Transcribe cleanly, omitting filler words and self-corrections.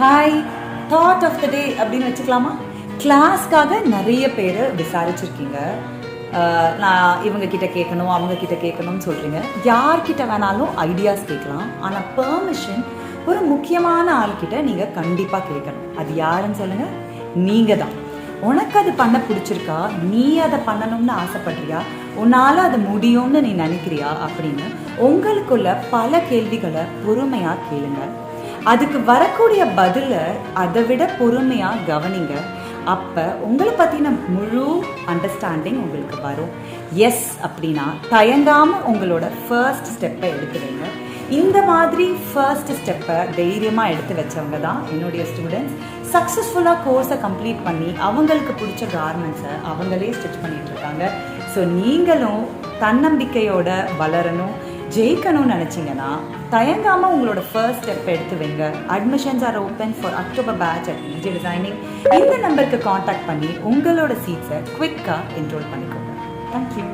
Hi, thought of the டே அப்படின்னு வச்சுக்கலாமா? கிளாஸ்க்காக நிறைய பேர் விசாரிச்சிருக்கீங்க. நான் இவங்க கிட்ட கேட்கணும், அவங்க கிட்ட கேட்கணும்னு சொல்கிறீங்க. யார்கிட்ட வேணாலும் ஐடியாஸ் கேட்கலாம். ஆனால் பெர்மிஷன் ஒரு முக்கியமான ஆள்கிட்ட நீங்கள் கண்டிப்பாக கேட்கணும். அது யாருன்னு சொல்லுங்கள்? நீங்கள் தான். உனக்கு அது பண்ண பிடிச்சிருக்கா? நீ அதை பண்ணணும்னு ஆசைப்படுறியா? உன்னால் அது முடியும்னு நீ நினைக்கிறியா? அப்படின்னு உங்களுக்குள்ள பல கேள்விகளை பொறுமையாக கேளுங்க. அதுக்கு வரக்கூடிய பதிலை அதை விட பொறுமையாக கவனிங்க. அப்போ உங்களை பற்றின முழு அண்டர்ஸ்டாண்டிங் உங்களுக்கு வரும். எஸ் அப்படின்னா தயங்காமல் உங்களோட ஃபர்ஸ்ட் ஸ்டெப்பை எடுத்து வைங்க. இந்த மாதிரி ஃபர்ஸ்ட் ஸ்டெப்பை தைரியமாக எடுத்து வச்சவங்க தான் என்னுடைய ஸ்டூடெண்ட்ஸ். சக்ஸஸ்ஃபுல்லாக கோர்ஸை கம்ப்ளீட் பண்ணி அவங்களுக்கு பிடிச்ச கார்மெண்ட்ஸை அவங்களே ஸ்டிச் பண்ணிகிட்ருக்காங்க. ஸோ நீங்களும் தன்னம்பிக்கையோட வளரணும், ஜெயிக்கணும்னு நினச்சிங்கன்னா தயங்காமல் உங்களோட ஃபர்ஸ்ட் ஸ்டெப் எடுத்து வைங்க. Admissions are open for October batch at Vijay designing. இந்த நம்பருக்கு காண்டாக்ட் பண்ணி உங்களோட சீட்ஸை குவிக்காக என்ரோல் பண்ணிக்கோங்க. தேங்க்யூ.